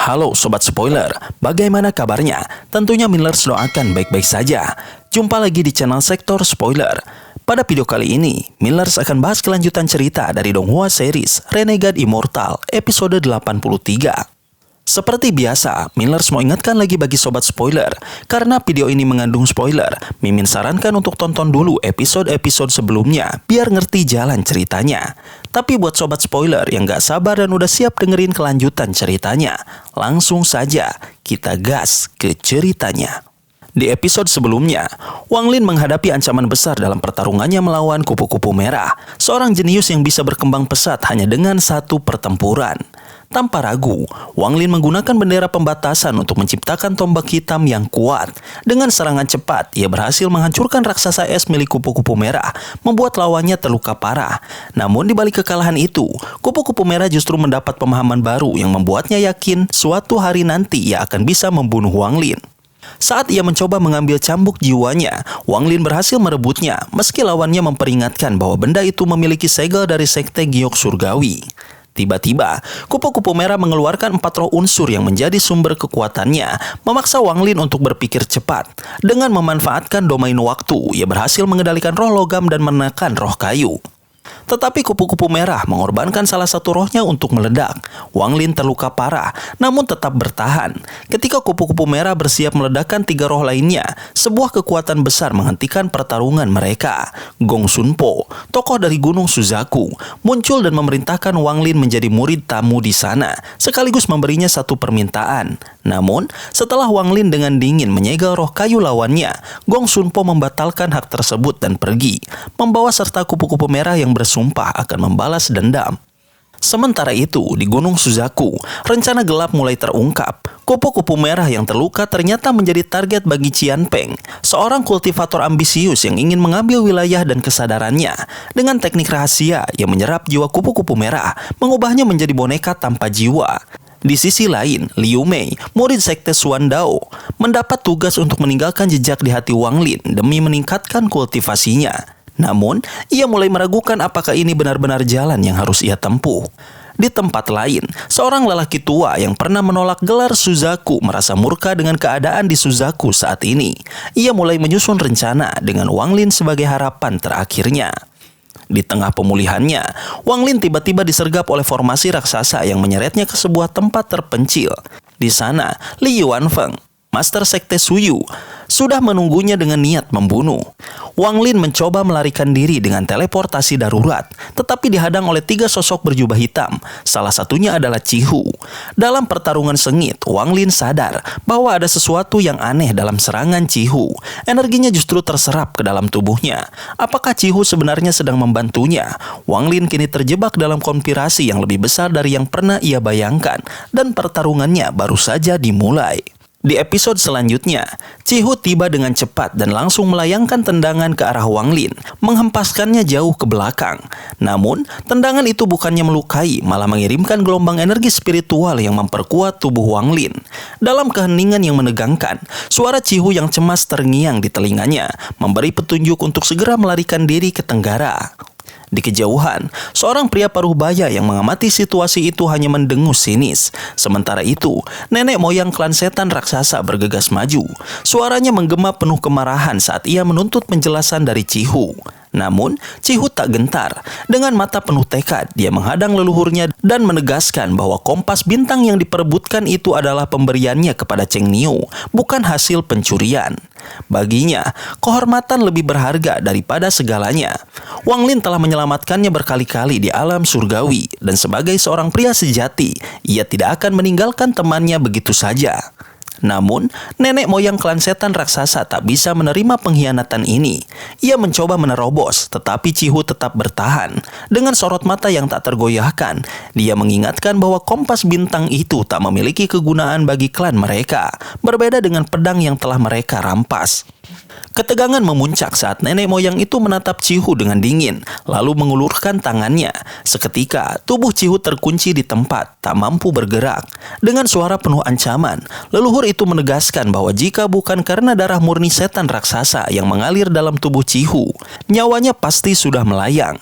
Halo Sobat Spoiler, bagaimana kabarnya? Tentunya Millers doakan baik-baik saja. Jumpa lagi di channel Sektor Spoiler. Pada video kali ini, Millers akan bahas kelanjutan cerita dari Donghua series Renegade Immortal episode 83. Seperti biasa, Millers mau ingatkan lagi bagi Sobat Spoiler, karena video ini mengandung spoiler, Mimin sarankan untuk tonton dulu episode-episode sebelumnya, biar ngerti jalan ceritanya. Tapi buat Sobat Spoiler yang gak sabar dan udah siap dengerin kelanjutan ceritanya, langsung saja kita gas ke ceritanya. Di episode sebelumnya, Wang Lin menghadapi ancaman besar dalam pertarungannya melawan kupu-kupu merah, seorang jenius yang bisa berkembang pesat hanya dengan satu pertempuran. Tanpa ragu, Wang Lin menggunakan bendera pembatasan untuk menciptakan tombak hitam yang kuat. Dengan serangan cepat, ia berhasil menghancurkan raksasa es milik kupu-kupu merah, membuat lawannya terluka parah. Namun di balik kekalahan itu, kupu-kupu merah justru mendapat pemahaman baru yang membuatnya yakin suatu hari nanti ia akan bisa membunuh Wang Lin. Saat ia mencoba mengambil cambuk jiwanya, Wang Lin berhasil merebutnya, meski lawannya memperingatkan bahwa benda itu memiliki segel dari sekte giok surgawi. Tiba-tiba, kupu-kupu merah mengeluarkan 4 roh unsur yang menjadi sumber kekuatannya, memaksa Wang Lin untuk berpikir cepat. Dengan memanfaatkan domain waktu, ia berhasil mengendalikan roh logam dan menekan roh kayu. Tetapi kupu-kupu merah mengorbankan salah satu rohnya untuk meledak. Wang Lin terluka parah, namun tetap bertahan. Ketika kupu-kupu merah bersiap meledakkan 3 roh lainnya, sebuah kekuatan besar menghentikan pertarungan mereka. Gong Sunpo, tokoh dari Gunung Suzaku, muncul dan memerintahkan Wang Lin menjadi murid tamu di sana, sekaligus memberinya satu permintaan. Namun, setelah Wang Lin dengan dingin menyegel roh kayu lawannya, Gong Sunpo membatalkan hak tersebut dan pergi, membawa serta kupu-kupu merah yang bersumpah akan membalas dendam. Sementara itu, di Gunung Suzaku, rencana gelap mulai terungkap. Kupu-kupu merah yang terluka ternyata menjadi target bagi Qian Peng, seorang kultivator ambisius yang ingin mengambil wilayah dan kesadarannya. Dengan teknik rahasia yang menyerap jiwa kupu-kupu merah, mengubahnya menjadi boneka tanpa jiwa. Di sisi lain, Liu Mei, murid sekte Xuan Dao, mendapat tugas untuk meninggalkan jejak di hati Wang Lin demi meningkatkan kultivasinya. Namun, ia mulai meragukan apakah ini benar-benar jalan yang harus ia tempuh. Di tempat lain, seorang lelaki tua yang pernah menolak gelar Suzaku merasa murka dengan keadaan di Suzaku saat ini. Ia mulai menyusun rencana dengan Wang Lin sebagai harapan terakhirnya. Di tengah pemulihannya, Wang Lin tiba-tiba disergap oleh formasi raksasa yang menyeretnya ke sebuah tempat terpencil. Di sana, Li Yuanfeng, Master Sekte Suyu, sudah menunggunya dengan niat membunuh. Wang Lin mencoba melarikan diri dengan teleportasi darurat, tetapi dihadang oleh 3 sosok berjubah hitam. Salah satunya adalah Cihu. Dalam pertarungan sengit, Wang Lin sadar bahwa ada sesuatu yang aneh dalam serangan Cihu. Energinya justru terserap ke dalam tubuhnya. Apakah Cihu sebenarnya sedang membantunya? Wang Lin kini terjebak dalam konspirasi yang lebih besar dari yang pernah ia bayangkan, dan pertarungannya baru saja dimulai. Di episode selanjutnya, Cihu tiba dengan cepat dan langsung melayangkan tendangan ke arah Wang Lin, menghempaskannya jauh ke belakang. Namun, tendangan itu bukannya melukai, malah mengirimkan gelombang energi spiritual yang memperkuat tubuh Wang Lin. Dalam keheningan yang menegangkan, suara Cihu yang cemas terngiang di telinganya, memberi petunjuk untuk segera melarikan diri ke tenggara. Di kejauhan, seorang pria paruh baya yang mengamati situasi itu hanya mendengus sinis. Sementara itu, nenek moyang klan setan raksasa bergegas maju. Suaranya menggema penuh kemarahan saat ia menuntut penjelasan dari Cihu. Namun, Cihu tak gentar. Dengan mata penuh tekad, dia menghadang leluhurnya dan menegaskan bahwa kompas bintang yang diperebutkan itu adalah pemberiannya kepada Cheng Niu, bukan hasil pencurian. Baginya, kehormatan lebih berharga daripada segalanya. Wang Lin telah menyelamatkannya berkali-kali di alam surgawi, dan sebagai seorang pria sejati, ia tidak akan meninggalkan temannya begitu saja. Namun, nenek moyang klan setan raksasa tak bisa menerima pengkhianatan ini. Ia mencoba menerobos, tetapi Cihu tetap bertahan. Dengan sorot mata yang tak tergoyahkan, dia mengingatkan bahwa kompas bintang itu tak memiliki kegunaan bagi klan mereka, berbeda dengan pedang yang telah mereka rampas. Ketegangan memuncak saat nenek moyang itu menatap Cihu dengan dingin, lalu mengulurkan tangannya. Seketika, tubuh Cihu terkunci di tempat, tak mampu bergerak. Dengan suara penuh ancaman, leluhur Leluhur itu menegaskan bahwa jika bukan karena darah murni setan raksasa yang mengalir dalam tubuh Cihu, nyawanya pasti sudah melayang.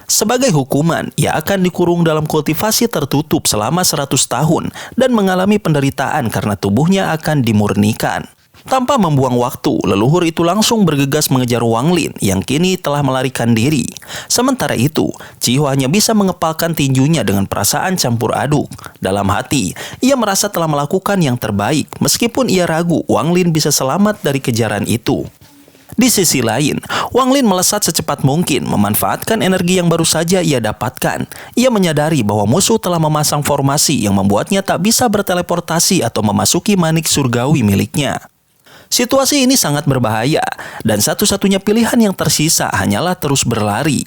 Sebagai hukuman, ia akan dikurung dalam kultivasi tertutup selama 100 tahun dan mengalami penderitaan karena tubuhnya akan dimurnikan. Tanpa membuang waktu, leluhur itu langsung bergegas mengejar Wang Lin yang kini telah melarikan diri. Sementara itu, Cihu hanya bisa mengepalkan tinjunya dengan perasaan campur aduk. Dalam hati, ia merasa telah melakukan yang terbaik meskipun ia ragu Wang Lin bisa selamat dari kejaran itu. Di sisi lain, Wang Lin melesat secepat mungkin memanfaatkan energi yang baru saja ia dapatkan. Ia menyadari bahwa musuh telah memasang formasi yang membuatnya tak bisa berteleportasi atau memasuki manik surgawi miliknya. Situasi ini sangat berbahaya dan satu-satunya pilihan yang tersisa hanyalah terus berlari.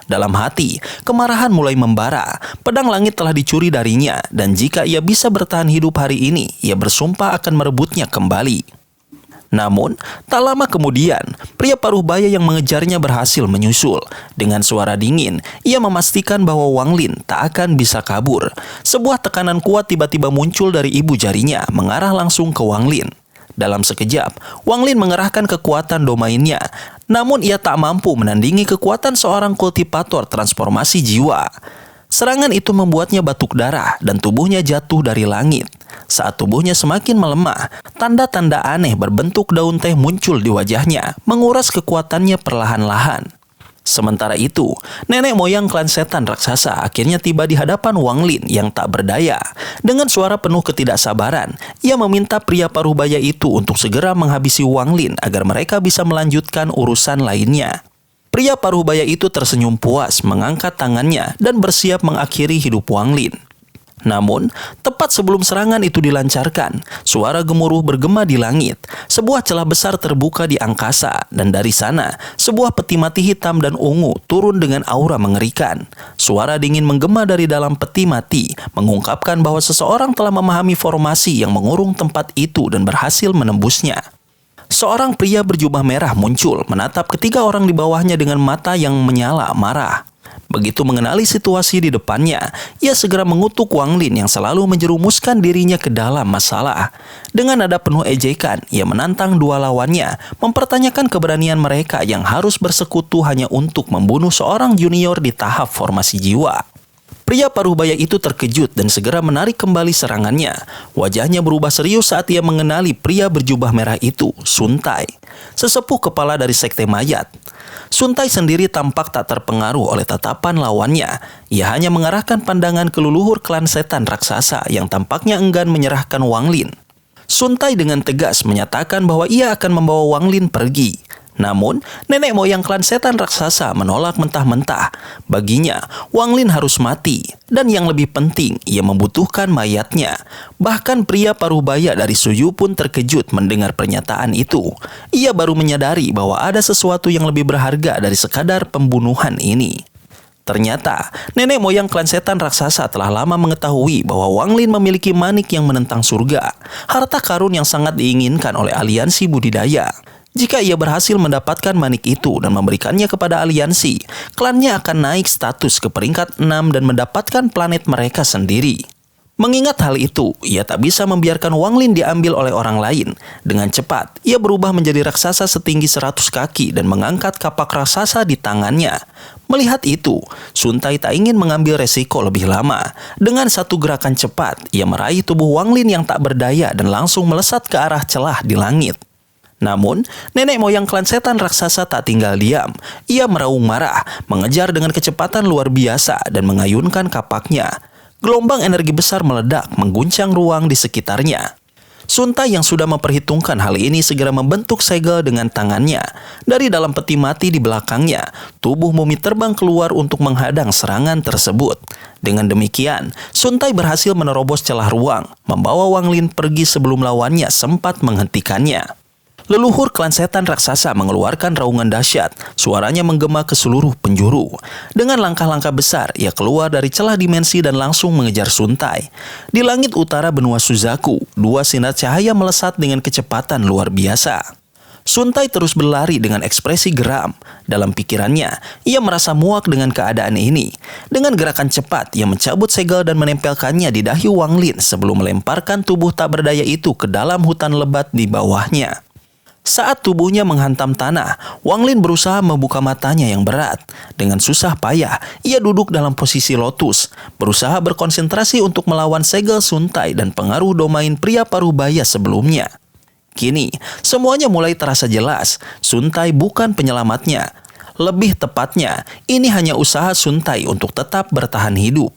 Dalam hati, kemarahan mulai membara. Pedang langit telah dicuri darinya dan jika ia bisa bertahan hidup hari ini, ia bersumpah akan merebutnya kembali. Namun, tak lama kemudian, pria paruh baya yang mengejarnya berhasil menyusul. Dengan suara dingin, ia memastikan bahwa Wang Lin tak akan bisa kabur. Sebuah tekanan kuat tiba-tiba muncul dari ibu jarinya, mengarah langsung ke Wang Lin. Dalam sekejap, Wang Lin mengerahkan kekuatan domainnya. Namun ia tak mampu menandingi kekuatan seorang kultivator transformasi jiwa. Serangan itu membuatnya batuk darah dan tubuhnya jatuh dari langit. Saat tubuhnya semakin melemah, tanda-tanda aneh berbentuk daun teh muncul di wajahnya, menguras kekuatannya perlahan-lahan. Sementara itu, nenek moyang klan setan raksasa akhirnya tiba di hadapan Wang Lin yang tak berdaya. Dengan suara penuh ketidaksabaran, ia meminta pria parubaya itu untuk segera menghabisi Wang Lin agar mereka bisa melanjutkan urusan lainnya. Pria parubaya itu tersenyum puas, mengangkat tangannya dan bersiap mengakhiri hidup Wang Lin. Namun, tepat sebelum serangan itu dilancarkan, suara gemuruh bergema di langit. Sebuah celah besar terbuka di angkasa, dan dari sana, sebuah peti mati hitam dan ungu turun dengan aura mengerikan. Suara dingin menggema dari dalam peti mati, mengungkapkan bahwa seseorang telah memahami formasi yang mengurung tempat itu dan berhasil menembusnya. Seorang pria berjubah merah muncul, menatap ketiga orang di bawahnya dengan mata yang menyala marah. Begitu mengenali situasi di depannya, ia segera mengutuk Wang Lin yang selalu menjerumuskan dirinya ke dalam masalah. Dengan nada penuh ejekan, ia menantang dua lawannya, mempertanyakan keberanian mereka yang harus bersekutu hanya untuk membunuh seorang junior di tahap formasi jiwa. Pria parubaya itu terkejut dan segera menarik kembali serangannya. Wajahnya berubah serius saat ia mengenali pria berjubah merah itu, Sun Tai, sesepuh kepala dari sekte mayat. Sun Tai sendiri tampak tak terpengaruh oleh tatapan lawannya. Ia hanya mengarahkan pandangan ke leluhur klan setan raksasa yang tampaknya enggan menyerahkan Wang Lin. Sun Tai dengan tegas menyatakan bahwa ia akan membawa Wang Lin pergi. Namun, nenek moyang klan setan raksasa menolak mentah-mentah. Baginya, Wang Lin harus mati. Dan yang lebih penting, ia membutuhkan mayatnya. Bahkan pria parubaya dari Suyu pun terkejut mendengar pernyataan itu. Ia baru menyadari bahwa ada sesuatu yang lebih berharga dari sekadar pembunuhan ini. Ternyata, nenek moyang klan setan raksasa telah lama mengetahui bahwa Wang Lin memiliki manik yang menentang surga. Harta karun yang sangat diinginkan oleh aliansi budidaya. Jika ia berhasil mendapatkan manik itu dan memberikannya kepada aliansi, klannya akan naik status ke peringkat 6 dan mendapatkan planet mereka sendiri. Mengingat hal itu, ia tak bisa membiarkan Wang Lin diambil oleh orang lain. Dengan cepat, ia berubah menjadi raksasa setinggi 100 kaki dan mengangkat kapak raksasa di tangannya. Melihat itu, Sun Tai tak ingin mengambil resiko lebih lama. Dengan satu gerakan cepat, ia meraih tubuh Wang Lin yang tak berdaya dan langsung melesat ke arah celah di langit. Namun, nenek moyang klan setan raksasa tak tinggal diam. Ia meraung marah, mengejar dengan kecepatan luar biasa dan mengayunkan kapaknya. Gelombang energi besar meledak, mengguncang ruang di sekitarnya. Sun Tai yang sudah memperhitungkan hal ini segera membentuk segel dengan tangannya. Dari dalam peti mati di belakangnya, tubuh mumi terbang keluar untuk menghadang serangan tersebut. Dengan demikian, Sun Tai berhasil menerobos celah ruang, membawa Wang Lin pergi sebelum lawannya sempat menghentikannya. Leluhur klan setan raksasa mengeluarkan raungan dahsyat. Suaranya menggema ke seluruh penjuru. Dengan langkah-langkah besar, ia keluar dari celah dimensi dan langsung mengejar Sun Tai. Di langit utara benua Suzaku, dua sinar cahaya melesat dengan kecepatan luar biasa. Suntai terus berlari dengan ekspresi geram. Dalam pikirannya, ia merasa muak dengan keadaan ini. Dengan gerakan cepat, ia mencabut segel dan menempelkannya di dahi Wang Lin sebelum melemparkan tubuh tak berdaya itu ke dalam hutan lebat di bawahnya. Saat tubuhnya menghantam tanah, Wang Lin berusaha membuka matanya yang berat. Dengan susah payah, ia duduk dalam posisi lotus, berusaha berkonsentrasi untuk melawan segel Suntai dan pengaruh domain pria parubaya sebelumnya. Kini, semuanya mulai terasa jelas. Suntai bukan penyelamatnya. Lebih tepatnya, ini hanya usaha Suntai untuk tetap bertahan hidup.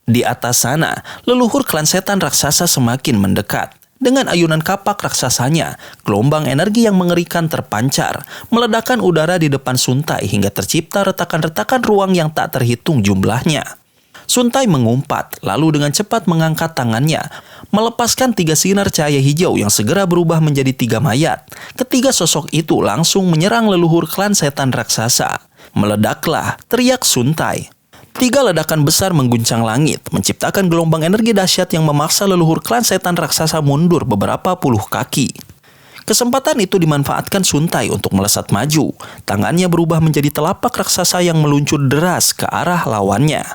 Di atas sana, leluhur klan setan raksasa semakin mendekat. Dengan ayunan kapak raksasanya, gelombang energi yang mengerikan terpancar, meledakkan udara di depan Suntai hingga tercipta retakan-retakan ruang yang tak terhitung jumlahnya. Suntai mengumpat, lalu dengan cepat mengangkat tangannya, melepaskan 3 sinar cahaya hijau yang segera berubah menjadi 3 mayat. Ketiga sosok itu langsung menyerang leluhur klan setan raksasa. Meledaklah, teriak Suntai. 3 ledakan besar mengguncang langit, menciptakan gelombang energi dahsyat yang memaksa leluhur klan setan raksasa mundur beberapa puluh kaki. Kesempatan itu dimanfaatkan Suntai untuk melesat maju. Tangannya berubah menjadi telapak raksasa yang meluncur deras ke arah lawannya.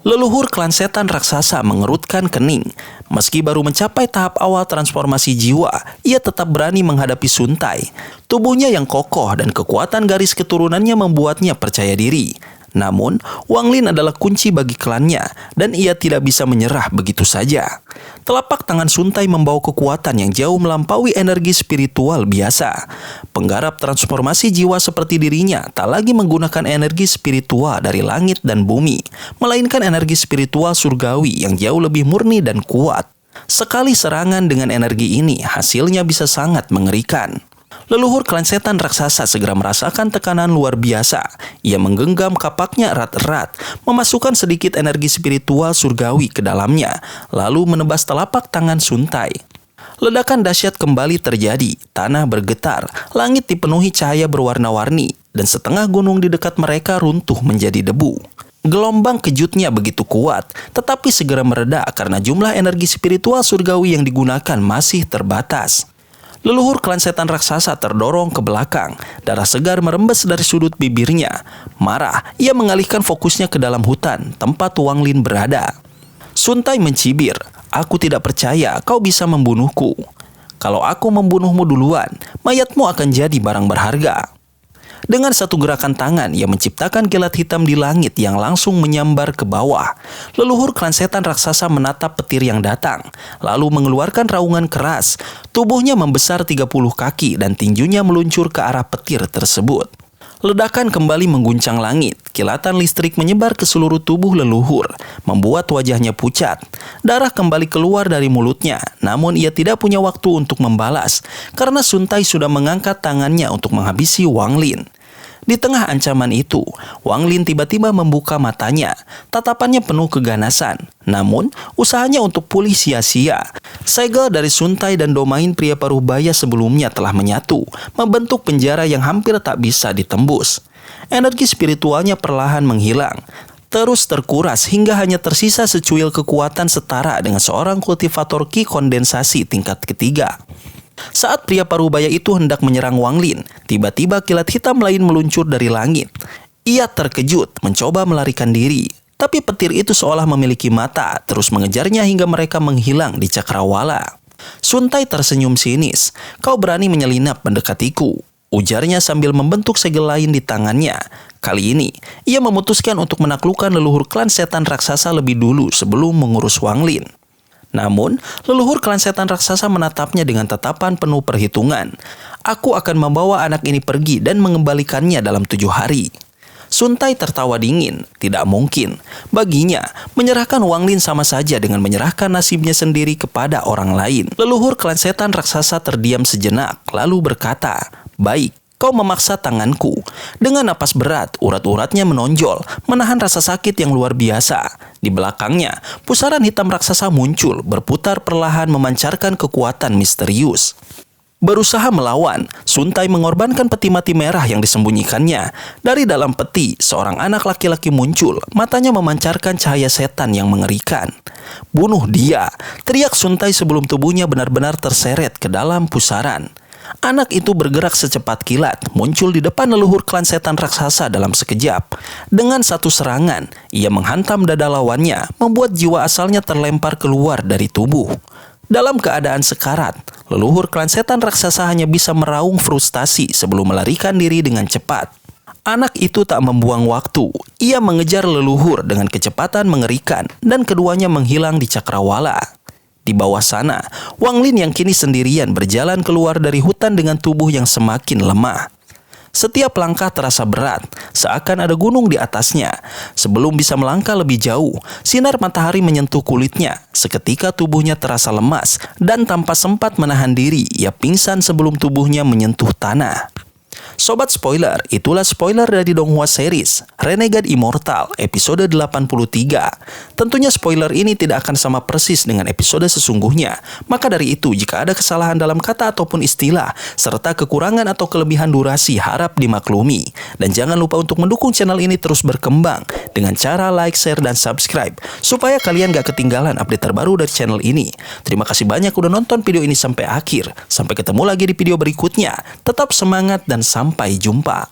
Leluhur klan setan raksasa mengerutkan kening. Meski baru mencapai tahap awal transformasi jiwa, ia tetap berani menghadapi Suntai. Tubuhnya yang kokoh dan kekuatan garis keturunannya membuatnya percaya diri. Namun, Wang Lin adalah kunci bagi klannya dan ia tidak bisa menyerah begitu saja. Telapak tangan Suntai membawa kekuatan yang jauh melampaui energi spiritual biasa. Penggarap transformasi jiwa seperti dirinya tak lagi menggunakan energi spiritual dari langit dan bumi, melainkan energi spiritual surgawi yang jauh lebih murni dan kuat. Sekali serangan dengan energi ini, hasilnya bisa sangat mengerikan. Leluhur klan setan raksasa segera merasakan tekanan luar biasa. Ia menggenggam kapaknya erat-erat, memasukkan sedikit energi spiritual surgawi ke dalamnya, lalu menebas telapak tangan Suntai. Ledakan dahsyat kembali terjadi, tanah bergetar, langit dipenuhi cahaya berwarna-warni, dan setengah gunung di dekat mereka runtuh menjadi debu. Gelombang kejutnya begitu kuat, tetapi segera mereda karena jumlah energi spiritual surgawi yang digunakan masih terbatas. Leluhur klan setan raksasa terdorong ke belakang. Darah segar merembes dari sudut bibirnya. Marah, ia mengalihkan fokusnya ke dalam hutan, tempat Wang Lin berada. Suntai mencibir, "Aku tidak percaya kau bisa membunuhku. Kalau aku membunuhmu duluan, mayatmu akan jadi barang berharga." Dengan satu gerakan tangan, ia menciptakan kilat hitam di langit yang langsung menyambar ke bawah. Leluhur klan setan raksasa menatap petir yang datang, lalu mengeluarkan raungan keras. Tubuhnya membesar 30 kaki dan tinjunya meluncur ke arah petir tersebut. Ledakan kembali mengguncang langit. Kilatan listrik menyebar ke seluruh tubuh leluhur, membuat wajahnya pucat. Darah kembali keluar dari mulutnya, namun ia tidak punya waktu untuk membalas, karena Suntai sudah mengangkat tangannya untuk menghabisi Wang Lin. Di tengah ancaman itu, Wang Lin tiba-tiba membuka matanya. Tatapannya penuh keganasan. Namun, usahanya untuk pulih sia-sia. Segel dari Suntai dan domain pria parubaya sebelumnya telah menyatu, membentuk penjara yang hampir tak bisa ditembus. Energi spiritualnya perlahan menghilang, terus terkuras hingga hanya tersisa secuil kekuatan setara dengan seorang kultivator ki kondensasi tingkat ketiga. Saat pria parubaya itu hendak menyerang Wang Lin, tiba-tiba kilat hitam lain meluncur dari langit. Ia terkejut, mencoba melarikan diri. Tapi petir itu seolah memiliki mata, terus mengejarnya hingga mereka menghilang di cakrawala. Suntai tersenyum sinis. "Kau berani menyelinap mendekatiku," ujarnya sambil membentuk segel lain di tangannya. Kali ini, ia memutuskan untuk menaklukkan leluhur klan setan raksasa lebih dulu sebelum mengurus Wang Lin. Namun, leluhur klan setan raksasa menatapnya dengan tatapan penuh perhitungan. "Aku akan membawa anak ini pergi dan mengembalikannya dalam 7 hari. Suntai tertawa dingin. Tidak mungkin. Baginya, menyerahkan Wang Lin sama saja dengan menyerahkan nasibnya sendiri kepada orang lain. Leluhur klan setan raksasa terdiam sejenak, lalu berkata, "Baik. Kau memaksa tanganku." Dengan napas berat, urat-uratnya menonjol, menahan rasa sakit yang luar biasa. Di belakangnya, pusaran hitam raksasa muncul, berputar perlahan memancarkan kekuatan misterius. Berusaha melawan, Suntai mengorbankan peti mati merah yang disembunyikannya. Dari dalam peti, seorang anak laki-laki muncul, matanya memancarkan cahaya setan yang mengerikan. "Bunuh dia!" teriak Suntai sebelum tubuhnya benar-benar terseret ke dalam pusaran. Anak itu bergerak secepat kilat, muncul di depan leluhur klan setan raksasa dalam sekejap. Dengan satu serangan, ia menghantam dada lawannya, membuat jiwa asalnya terlempar keluar dari tubuh. Dalam keadaan sekarat, leluhur klan setan raksasa hanya bisa meraung frustasi sebelum melarikan diri dengan cepat. Anak itu tak membuang waktu. Ia mengejar leluhur dengan kecepatan mengerikan dan keduanya menghilang di cakrawala. Di bawah sana, Wang Lin yang kini sendirian berjalan keluar dari hutan dengan tubuh yang semakin lemah. Setiap langkah terasa berat, seakan ada gunung di atasnya. Sebelum bisa melangkah lebih jauh, sinar matahari menyentuh kulitnya. Seketika tubuhnya terasa lemas dan tanpa sempat menahan diri, ia pingsan sebelum tubuhnya menyentuh tanah. Sobat spoiler, itulah spoiler dari Donghua series Renegade Immortal episode 83. Tentunya spoiler ini tidak akan sama persis dengan episode sesungguhnya. Maka dari itu, jika ada kesalahan dalam kata ataupun istilah, serta kekurangan atau kelebihan durasi, harap dimaklumi. Dan jangan lupa untuk mendukung channel ini terus berkembang dengan cara like, share, dan subscribe, supaya kalian gak ketinggalan update terbaru dari channel ini. Terima kasih banyak udah nonton video ini sampai akhir. Sampai ketemu lagi di video berikutnya. Tetap semangat dan sampai jumpa.